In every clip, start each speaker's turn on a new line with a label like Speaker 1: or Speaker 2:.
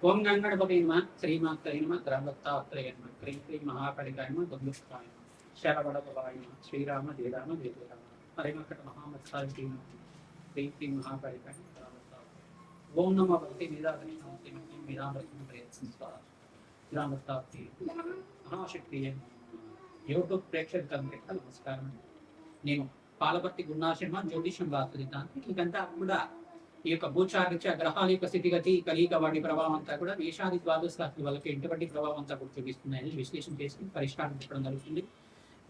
Speaker 1: ఓం గంగణపతి నమ శ్రీమాత్రే నమ గ్రహదత్తాత్రేయ నమ క్రీం క్రీం మహాకాళికాయ నమ దుర్గుష్టాయ నమ శరవడభవాయ నమ శ్రీరామ జయరామ జయరామ హరిమకట మహామత్సాయ క్రీం క్రీం మహాకాళికాయ నమ గ్రహదత్తాత్రేయ ఓం నమో భక్తి నిరాధని నమస్తే మీరామృతం ప్రయత్నిస్తా గ్రామత్తాత్రేయ మహాశక్తి యూట్యూబ్ ప్రేక్షకులందరికీ నమస్కారం. నేను పాలపర్తి గున్నాశర్మ జ్యోతిష్యం వాస్తుతాను. ఇదంతా కూడా ఈ యొక్క భూచారిత్య గ్రహాల యొక్క స్థితిగతి కలియిక వాటి ప్రభావం అంతా కూడా మేషాది ద్వాదశ రాశుల వాళ్ళకి ఎటువంటి ప్రభావం అంతా కూడా చూపిస్తున్నాయని విశ్లేషణ చేసి పరిష్కారం చెప్పడం జరుగుతుంది.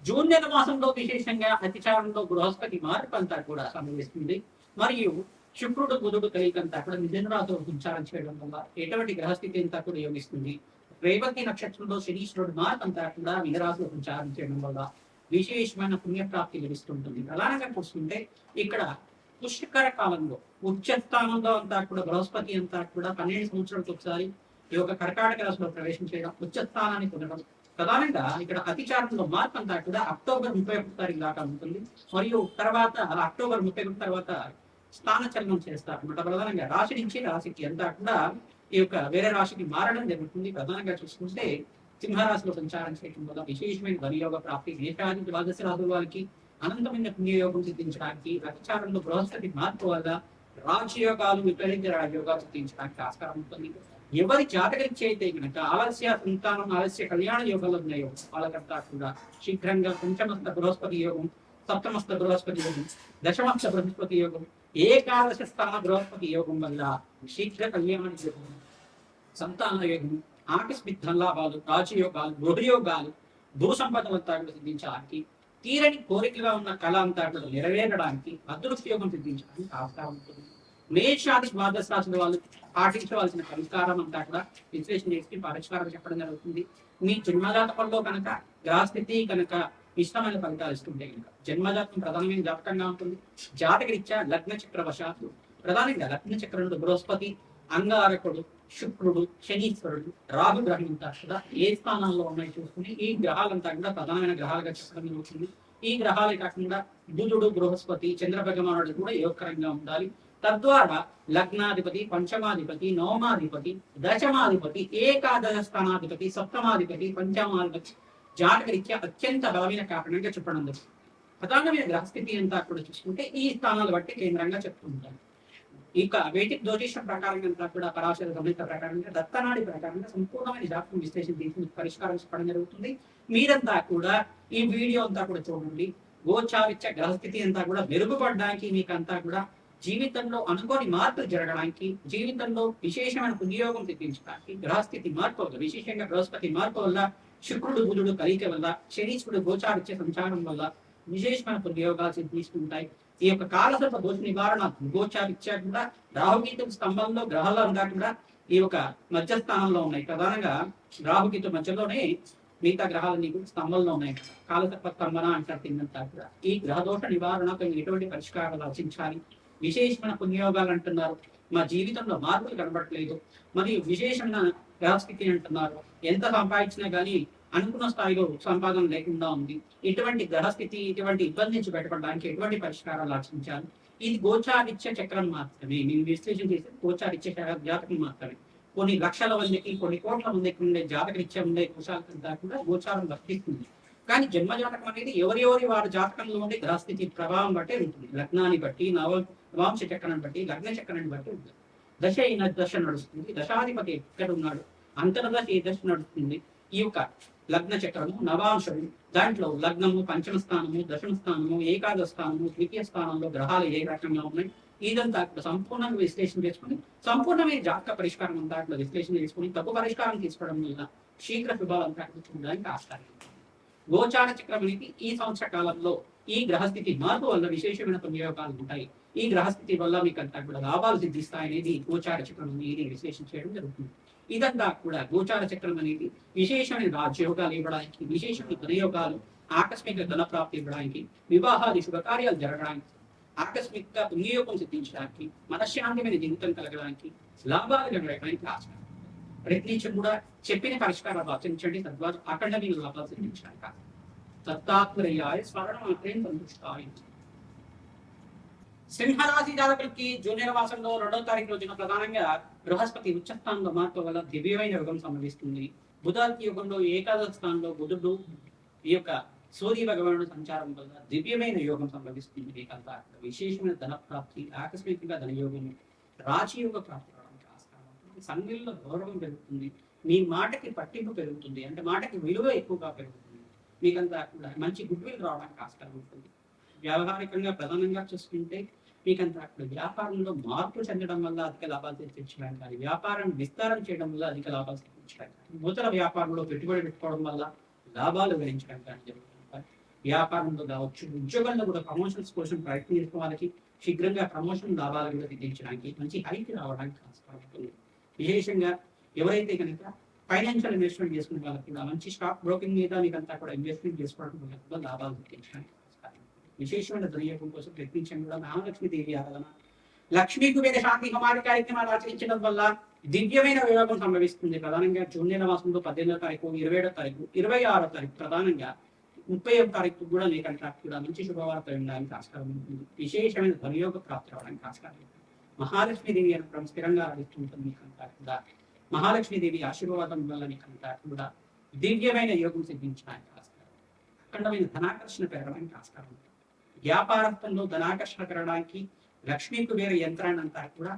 Speaker 1: జూన్ నెల మాసంలో విశేషంగా అతిచారంలో బృహస్పతి మార్పు అంతా కూడా సంభవిస్తుంది. మరియు శుక్రుడు బుధుడు కలియిక అంతా కూడా మిథున రాశిలో సంచారం చేయడం వల్ల ఎటువంటి గ్రహస్థితి అంతా కూడా యోగిస్తుంది. రేవతి నక్షత్రంలో శనీశ్వరుడు మార్పు అంతా కూడా మీనరాశిలో సంచారం చేయడం వల్ల విశేషమైన పుణ్యప్రాప్తి లభిస్తుంటుంది. ప్రధానంగా చూసుకుంటే ఇక్కడ పుష్కర కాలంలో ఉచ్చస్థానంలో అంతా కూడా బృహస్పతి అంతా కూడా 12 సంవత్సరాలకు ఒకసారి ఈ యొక్క కర్కాటక రాశిలో ప్రవేశం చేయడం, ఉచ్చస్థానాన్ని పొందడం. ప్రధానంగా ఇక్కడ అతిచారంలో మార్పు అంతా కూడా అక్టోబర్ 31 తారీఖు దాకా ఉంటుంది. మరియు తర్వాత అక్టోబర్ 31 తర్వాత స్థాన చలనం చేస్తారు అన్నమాట. ప్రధానంగా రాశి నుంచి రాశికి అంతా కూడా ఈ యొక్క వేరే రాశికి మారడం జరుగుతుంది. ప్రధానంగా చూసుకుంటే సింహరాశిలో సంచారం చేయడం వల్ల విశేషమైన ధనయోగ ప్రాప్తి, మేషాది ద్వాదశ రాశుల వారికి అనంతమైన పుణ్యయోగం సిద్ధించడానికి, అతిచారంలో బృహస్పతి మార్పు వల్ల రాజయోగాలు విపరీత రాజయోగాలు సిద్ధించడానికి ఆస్కారం ఉంటుంది. ఎవరి జాతకరీత్యా అయితే కనుక ఆలస్య సంతానం, ఆలస్య కళ్యాణ యోగాలు ఉన్నాయో వాళ్ళకంతా కూడా శీఘ్రంగా పంచమస్త బృహస్పతి యోగం, సప్తమస్త బృహస్పతి యోగం, దశమస్త బృహస్పతి యోగం, ఏకాదశ స్థాన బృహస్పతి యోగం వల్ల శీఘ్ర కళ్యాణ యోగం, సంతాన యోగం, ఆకస్మిక ధనలాభాలు, రాజయోగాలు, గృహయోగాలు, భూ సంపదలంతా కూడా సిద్ధించడానికి, తీరని కోరికగా ఉన్న కళ అంతా కూడా నెరవేరడానికి, అదృష్టయోగం సిద్ధించడానికి ఆస్కారం ఉంటుంది. మేషాది ద్వాదశ రాశుల వాళ్ళు పాటించవలసిన పరిష్కారం అంతా కూడా విశ్లేషణ చేసి పరిష్కారం చెప్పడం జరుగుతుంది. మీ జన్మజాతకంలో కనుక గ్రహస్థితి కనుక ఇష్టమైన ఫలితాలు ఇస్తుంటే కనుక జన్మజాతకం ప్రధానమైన జాతకంగా ఉంటుంది. జాతకరీత్యా లగ్న చక్రవశాత్తు ప్రధానంగా లగ్న చక్రంలో బృహస్పతి, అంగారకుడు, శుక్రుడు, శనీశ్వరుడు, రాహు గ్రహం అంతా కూడా ఏ స్థానాల్లో ఉన్నాయి చూసుకుని ఈ గ్రహాలంతా కూడా ప్రధానమైన గ్రహాలుగా చెప్పడం జరుగుతుంది. ఈ గ్రహాలే కాకుండా బుధుడు, బృహస్పతి, చంద్ర భగవానుడు కూడా యోగకరంగా ఉండాలి. తద్వారా లగ్నాధిపతి, పంచమాధిపతి, నవమాధిపతి, దశమాధిపతి, ఏకాదశ స్థానాధిపతి, సప్తమాధిపతి, పంచమాధిపతి జాతకరీత్యా అత్యంత బలమైన కారణంగా చెప్పడం జరుగుతుంది. ప్రధానమైన గ్రహస్థితి అంతా కూడా చూసుకుంటే ఈ స్థానాలు బట్టి కేంద్రంగా చెప్తుంటారు. ఇక వేదిక్ జ్యోతిషం ప్రకారంగా అంతా కూడా పరాశర గమనిత ప్రకారంగా, దత్తనాడి ప్రకారంగా సంపూర్ణమైన జాతకం విశ్లేషణ తీసి పరిష్కారం చెప్పడం జరుగుతుంది. మీరంతా కూడా ఈ వీడియో అంతా కూడా చూడండి. గోచారిత్య గ్రహస్థితి అంతా కూడా మెరుగుపడడానికి, మీకంతా కూడా జీవితంలో అనుకోని మార్పులు జరగడానికి, జీవితంలో విశేషమైన పుణ్యయోగం సిద్ధించడానికి గ్రహస్థితి మార్పు వల్ల, విశేషంగా బృహస్పతి మార్పు వల్ల, శుక్రుడు బుధుడు కలిక వల్ల, శనీశ్వరుడు గోచారిత్య సంచారం వల్ల విశేషమైన పుణ్యయోగాలు సిద్ధిస్తుంటాయి. ఈ యొక్క కాలసర్ప దోష నివారణ గోచారిత్య కూడా రాహుకేతు స్తంభంలో గ్రహాలు అంతా కూడా ఈ యొక్క మధ్యస్థానంలో ఉన్నాయి. ప్రధానంగా రాహుకేతు మధ్యలోనే మిగతా గ్రహాలన్నీ కూడా స్తంభంలో ఉన్నాయి. కాలసర్ప స్తంభన అంటారు కిందంతా కూడా. ఈ గ్రహదోష నివారణకు ఎటువంటి పరిష్కారాలు రచించాలి, విశేషమైన పుణ్యయోగాలు అంటున్నారు, మా జీవితంలో మార్పులు కనబడట్లేదు, మరియు విశేషమైన గ్రహస్థితి అంటున్నారు, ఎంత సంపాదించినా కానీ అనుకున్న స్థాయిలో సంపాదన లేకుండా ఉంది, ఇటువంటి గ్రహస్థితి, ఇటువంటి ఇబ్బంది నుంచి బయటపడడానికి ఎటువంటి పరిష్కారాలు రచించాలి. ఇది గోచారిత్య చక్రం మాత్రమే. నేను విశ్లేషణ చేసే గోచారిత్య జాతకం మాత్రమే. కొన్ని లక్షల మందికి, కొన్ని కోట్ల మందికి ఉండే జాతకరీత్యా ఉండే దోషాలంతా కూడా గోచారం వర్తిస్తుంది. కానీ జన్మజాతకం అనేది ఎవరెవరి వారి జాతకంలో ఉండే గ్రహస్థితి ప్రభావం బట్టే ఉంటుంది. లగ్నాన్ని బట్టి, నవాంశ చక్రాన్ని బట్టి, లగ్న చక్రాన్ని బట్టి ఉంటుంది. దశ అయిన దశ నడుస్తుంది, దశాధిపతి ఎక్కడ ఉన్నాడు, అంతర్దశ ఏ దశ నడుస్తుంది. ఈ యొక్క లగ్న చక్రము, నవాంశము, దాంట్లో లగ్నము, పంచమ స్థానము, దశమ స్థానము, ఏకాదశ స్థానము, ద్వితీయ స్థానంలో గ్రహాలు ఏ రకంగా ఉన్నాయి, ఇదంతా సంపూర్ణంగా విశ్లేషణ చేసుకుని సంపూర్ణమైన జాతక పరిష్కారం అంతా విశ్లేషణ చేసుకుని తప్పు పరిష్కారం తీసుకోవడం వల్ల శీఘ్ర శుభాలంతా చూడడానికి ఆస్కారం. గోచార చక్రం అనేది ఈ సంవత్సర కాలంలో ఈ గ్రహస్థితి మార్పు వల్ల విశేషమైన పుణ్యయోగాలు ఉంటాయి. ఈ గ్రహస్థితి వల్ల మీకు అంతా కూడా లాభాలు సిద్ధిస్తాయనేది గోచార చక్రం అనేది విశ్లేషణ చేయడం జరుగుతుంది. ఇదంతా కూడా గోచార చక్రం అనేది విశేషమైన రాజ్యయోగాలు ఇవ్వడానికి, విశేషమైన ధనయోగాలు, ఆకస్మిక ధన ప్రాప్తి ఇవ్వడానికి, వివాహాది శుభకార్యాలు జరగడానికి, ఆకస్మిక పుణ్యయోగం సిద్ధించడానికి, మనశ్శాంతిమైన జీవితం కలగడానికి, లాభాలు జరగడానికి ఆస్కారం. ప్రయత్నించి కూడా చెప్పిన పరిష్కారాలు ఆచరించండి. తద్వారా అఖండమైన లాభాలు సిద్ధించడానికి దత్తాత్రేయాయ స్మరణ మాత్రం సంతుష్టాయ. సింహరాశి జాతకులకి జూనియర్ మాసంలో 2వ తారీఖు రోజున ప్రధానంగా బృహస్పతి ఉచ్చస్థానంలో మార్పు వల్ల దివ్యమైన యోగం సంభవిస్తుంది. బుధాది యుగంలో ఏకాదశ స్థానంలో బుధుడు ఈ యొక్క సూర్య భగవానుడు సంచారం వల్ల దివ్యమైన యోగం సంభవిస్తుంది. మీకంతా విశేషమైన ధన ప్రాప్తి, ఆకస్మికంగా ధనయోగం, రాజయోగ ప్రాప్తి రావడానికి ఆస్కారం ఉంటుంది. సంఘంలో గౌరవం పెరుగుతుంది. మీ మాటకి పట్టింపు పెరుగుతుంది, అంటే మాటకి విలువ ఎక్కువగా పెరుగుతుంది. మీకంతా కూడా మంచి గుడ్ విల్ రావడానికి ఆస్కారం ఉంటుంది. వ్యావహారికంగా ప్రధానంగా చూసుకుంటే మీకంతా అక్కడ వ్యాపారంలో మార్పు చెందడం వల్ల అధిక లాభాలు తెచ్చించడానికి కానీ, వ్యాపారాన్ని విస్తారం చేయడం వల్ల అధిక లాభాలు తెచ్చించడానికి కానీ, నూతన వ్యాపారంలో పెట్టుబడి పెట్టుకోవడం వల్ల లాభాలు గడించడం కానీ జరుగుతుంది. వ్యాపారంలో కావచ్చు, ఉద్యోగంలో కూడా ప్రమోషన్స్ కోసం ప్రయత్నం చేసిన వాళ్ళకి శీఘ్రంగా ప్రమోషన్ లాభాలు కూడా తెచ్చించడానికి, మంచి హైక్ రావడానికి ఆస్కారం ఉంటుంది. విశేషంగా ఎవరైతే కనుక ఫైనాన్షియల్ ఇన్వెస్ట్మెంట్ చేసుకునే వాళ్ళకి కూడా మంచి స్టాక్ బ్రోకింగ్ మీద మీకంతా కూడా ఇన్వెస్ట్మెంట్ చేసుకోవడం వల్ల లాభాలు తెచ్చించడానికి విశేషమైన ధనయోగం కోసం ప్రయత్నించడం కూడా మహాలక్ష్మీదేవి ఆరాధన, లక్ష్మీ కుబేర శాంతి హోమాది కార్యక్రమాలు ఆచరించడం వల్ల దివ్యమైన వియోగం సంభవిస్తుంది. ప్రధానంగా జూన్ నెల మాసంలో 18వ తారీఖు, 27వ తారీఖు, 26వ తారీఖు, ప్రధానంగా 30వ తారీఖు కూడా మీకంతా కూడా మంచి శుభవార్త వినడానికి ఆస్కారం ఉంటుంది. విశేషమైన ధనయోగ ప్రాప్తి రావడానికి ఆస్కారం ఉంటుంది. మహాలక్ష్మీదేవి అనుగ్రహం స్థిరంగా ఆడిస్తుంటుంది. మీకంతా కూడా మహాలక్ష్మీదేవి ఆశీర్వాదం వల్ల మీకంతా కూడా దివ్యమైన యోగం సిద్ధించడానికి ఆస్కారం, అఖండమైన ధనాకర్షణ పెరగడానికి ఆస్కారం ఉంటుంది. వ్యాపారంలో ధనాకర్షణ పెరగడానికి లక్ష్మీ కుబేర యంత్రాన్ని అంతా కూడా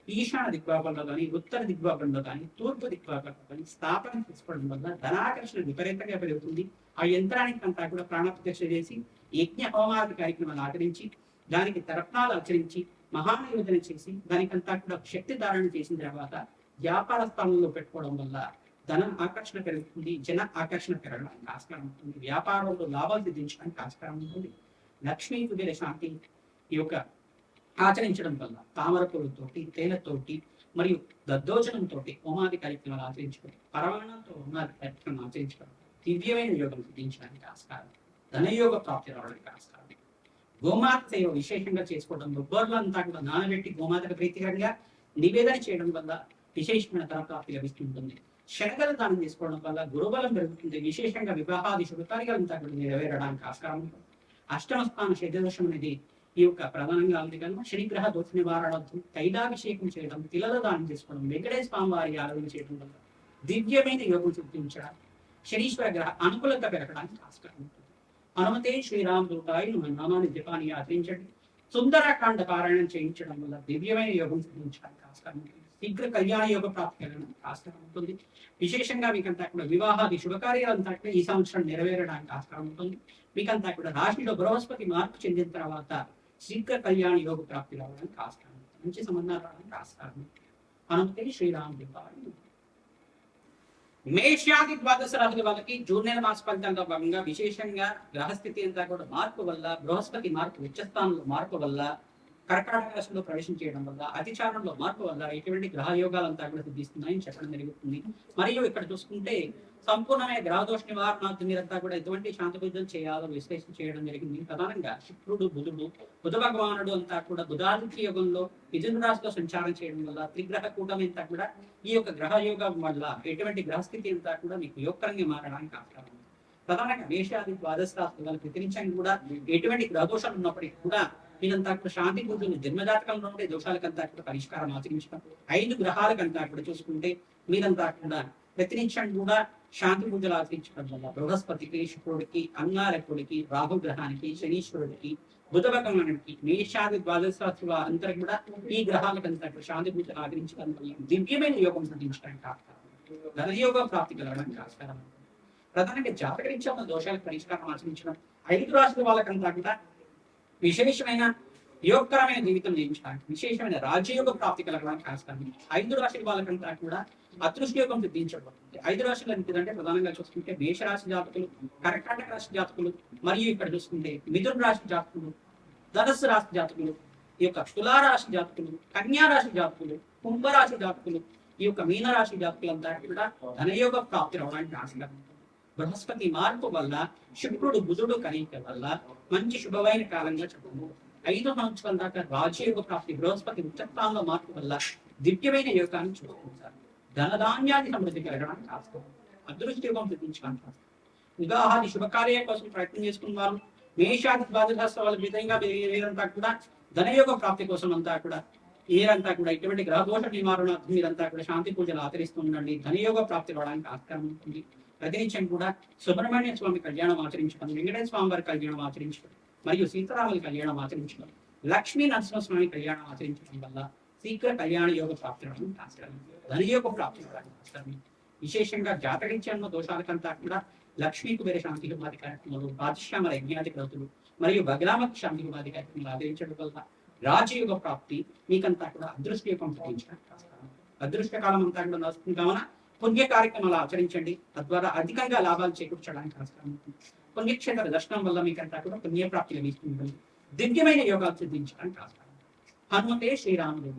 Speaker 1: ఈశాన దిగ్భాగంలో కానీ, ఉత్తర దిగ్భాగంలో కానీ, తూర్పు దిగ్భాగంలో కానీ స్థాపన చేసుకోవడం వల్ల ధనాకర్షణ విపరీతంగా పెరుగుతుంది. ఆ యంత్రానికి అంతా కూడా ప్రాణప్రతిష్ఠ చేసి యజ్ఞ హోమాది కార్యక్రమాలు ఆచరించి, దానికి తర్పణాలు ఆచరించి, మహానియోజన చేసి, దానికంతా కూడా శక్తి ధారణ చేసిన తర్వాత వ్యాపార స్థానంలో పెట్టుకోవడం వల్ల ధన ఆకర్షణ పెరుగుతుంది, జన ఆకర్షణ పెరగడానికి ఆస్కారం ఉంటుంది. వ్యాపారంలో లాభాలు సిద్ధించడానికి ఆస్కారం ఉంటుంది. లక్ష్మీ కుబేర శాంతి ఈ యొక్క ఆచరించడం వల్ల తామర పూలతోటి, తేనెతోటి మరియు దద్దోజనంతో హోమాది కార్యక్రమాలు ఆచరించడం, పరమాణంతో హోమాది కార్యక్రమాలు ఆచరించడం దివ్యమైన యోగం సిద్ధించడానికి ఆస్కారం, ధనయోగ ప్రాప్తి రావడానికి ఆస్కారం. గోమాత సేవ విశేషంగా చేసుకోవడం, బొబ్బర్లంతా కూడా నానబెట్టి గోమాతకు ప్రీతికరంగా నివేదన చేయడం వల్ల విశేషమైన ధన ప్రాప్తి లభిస్తుంటుంది. శనగలు దానం చేసుకోవడం వల్ల గురుబలం పెరుగుతుంది. విశేషంగా వివాహాది శుభకార్యాలంతా కూడా నెరవేరడానికి ఆస్కారం ఉంటుంది. అష్టమ స్థాన శరీరదోషం అనేది ఈ యొక్క ప్రధానంగా ఉంది కనుక శనిగ్రహ దోష నివారణార్థం తైలాభిషేకం చేయడం, తిలల దానం చేసుకోవడం, వెంకటేశ్వర స్వామి వారి ఆరాధన చేయడం వల్ల దివ్యమైన యోగం సిద్ధించడం, శనీశ్వర గ్రహ అనుకూలత పెరగడానికి ఆస్కారం ఉంటుంది. హనుమతే శ్రీరామదూతాయ నామాన్ని జపాన్ని ఆచరించండి. సుందరకాండ పారాయణం చేయించడం వల్ల దివ్యమైన యోగం సిద్ధించడానికి ఆస్కారం ఉంటుంది. శీఘ్ర కళ్యాణ యోగ ప్రాప్తి కలగడానికి ఆస్కారం ఉంటుంది. విశేషంగా మీకంతా కూడా వివాహాది శుభకార్యాలంతా కూడా ఈ సంవత్సరం నెరవేరడానికి ఆస్కారం ఉంటుంది. మీకంతా కూడా రాశిలో బృహస్పతి మార్పు చెందిన తర్వాత శీఘ్ర కళ్యాణ యోగ ప్రాప్తి రావడానికి ఆస్కారం ఉంటుంది. మంచి సంబంధాలు రావడానికి ఆస్కారం. హనుమతే శ్రీరామదూతాయ. మేషాది ద్వాదశ రాశుల వాళ్ళకి జూన్ నెల మాస ఫలితాల్లో భాగంగా విశేషంగా గ్రహస్థితి అంతా కూడా మార్పు వల్ల, బృహస్పతి మార్పు ఉచ్చస్థానంలో మార్పు వల్ల, కర్కాటక రాశిలో ప్రవేశం చేయడం వల్ల, అతిచారంలో మార్పు వల్ల ఇటువంటి గ్రహయోగాలంతా కూడా సిద్ధిస్తున్నాయని చెప్పడం జరుగుతుంది. మరియు ఇక్కడ చూసుకుంటే సంపూర్ణమైన గ్రహదోష నివారణార్థం మీరంతా కూడా ఎటువంటి శాంతి పూజలు చేయాలో విశ్లేషణ చేయడం జరిగింది. ప్రధానంగా శుక్రుడు, బుధుడు, బుధ భగవానుడు అంతా కూడా బుధాదిత్య యోగంలో మిథున రాశిలో సంచారం చేయడం వల్ల త్రిగ్రహ కూటమి అంతా కూడా ఈ యొక్క గ్రహ యోగం వల్ల ఎటువంటి గ్రహస్థితి అంతా కూడా మీకు యోగకరంగా మారడానికి ఆస్కారం ఉంది. ప్రధానంగా మేషాది ద్వాదశ రాశుల వాళ్ళకి వ్యతిరేకంగా కూడా ఎటువంటి గ్రహదోషాలు ఉన్నప్పటికీ కూడా మీరంతా కూడా శాంతి పూజలు జన్మజాతకంలో ఉండే దోషాలకంతా కూడా పరిష్కారం ఆచరించడం, 5 గ్రహాలకంతా కూడా చూసుకుంటే మీరంతా కూడా వ్యతిరేకంగా కూడా శాంతి పూజలు ఆచరించడం వల్ల బృహస్పతికి, శుక్రుడికి, అంగారకుడికి, రాహు గ్రహానికి, శనీశ్వరుడికి, బుధ భగవానుడికి, మేషాది ద్వాదశ రాశుల అంతా కూడా ఈ గ్రహాలకంతా శాంతి పూజలు ఆచరించడం వల్ల దివ్యమైన యోగం సిద్ధించడానికి ఆస్కారం, ధనయోగ ప్రాప్తి కలగడానికి ఆస్కారం. ప్రధానంగా జాతకరీత్యా ఉన్న దోషాలకు పరిష్కారం ఆచరించడం, 5 రాశుల వాళ్ళకంతా కూడా విశేషమైన యోగకరమైన జీవితం జీవించడానికి, విశేషమైన రాజయోగ ప్రాప్తి కలగడానికి ఆస్కారం. 5 రాశుల వాళ్ళకంతా కూడా అదృష్టయోగం సిద్ధించబడుతుంది. 5 రాశులు అంటే ప్రధానంగా చూసుకుంటే మేషరాశి జాతకులు, కర్కాటక రాశి జాతకులు, మరియు ఇక్కడ చూసుకుంటే మిథున రాశి జాతకులు, ధనుస్సు రాశి జాతకులు, ఈ యొక్క తులారాశి జాతకులు, కన్యా రాశి జాతకులు, కుంభరాశి జాతకులు, ఈ యొక్క మీనరాశి జాతకులంతా కూడా ధనయోగ ప్రాప్తి రావడానికి ఆస్కారం. బృహస్పతి మార్పు వల్ల, శుక్రుడు బుధుడు కలయిక వల్ల మంచి శుభమైన కాలంగా చెప్పము. 5 సంవత్సరాల దాకా రాజయోగ ప్రాప్తి, బృహస్పతి ఉచ్చస్థానంలో మార్పు వల్ల దివ్యమైన యోగాన్ని చూసుకుంటారు. ధనధాన్యాది సమృద్ధి కలగడానికి ఆస్కారం, అదృష్ట యోగం సిద్ధించడానికి ఆస్కారం. వివాహాది శుభకార్యాల కోసం ప్రయత్నం చేసుకున్న వారు, మేషాది ద్వాదశ వాళ్ళ విధంగా వీరంతా కూడా ధనయోగ ప్రాప్తి కోసం అంతా కూడా మీరంతా కూడా ఇటువంటి గ్రహదోష నివారణార్థం మీరంతా కూడా శాంతి పూజలు ఆచరిస్తూ ఉండండి. ధనయోగ ప్రాప్తి రావడానికి ఆస్కారం ఉంటుంది. ప్రతినిత్యం కూడా సుబ్రహ్మణ్య స్వామి కళ్యాణం ఆచరించుకోండి, వెంకటేశ్వర స్వామి వారి కళ్యాణం ఆచరించుకోండి, మరియు సీతారాముల కళ్యాణం ఆచరించుకోండి, లక్ష్మీ నరసింహస్వామి కళ్యాణం ఆచరించడం వల్ల శీఘ్ర కళ్యాణ యోగ ప్రాప్తి రావడానికి ఆస్కారం, ధనయోగ ప్రాప్తి రావడానికి ఆస్కారం. విశేషంగా జాతకరీత్యాన్న దోషాలకంతా కూడా లక్ష్మీ కుబేర శాంతి హోమాది కార్యక్రమాలు, రాజశ్యామల యజ్ఞాది గ్రతులు మరియు భగ్రామక శాంతి హోమాది కార్యక్రమాలు ఆచరించడం వల్ల రాజయోగ ప్రాప్తి మీకంతా కూడా అదృష్టయోగం ప్రకటించడానికి ఆస్కారం. అదృష్టకాలం అంతా కూడా నడుస్తుంది కావున పుణ్య కార్యక్రమాలు ఆచరించండి. తద్వారా అధికంగా లాభాలు చేకూర్చడానికి ఆస్కారం ఉంటుంది. పుణ్యక్షేత్ర దర్శనం వల్ల మీకంతా కూడా పుణ్యప్రాప్తి లభిస్తుంది. దివ్యమైన యోగాలు సిద్ధించడానికి ఆస్కారం. హనుమతే శ్రీరాముడు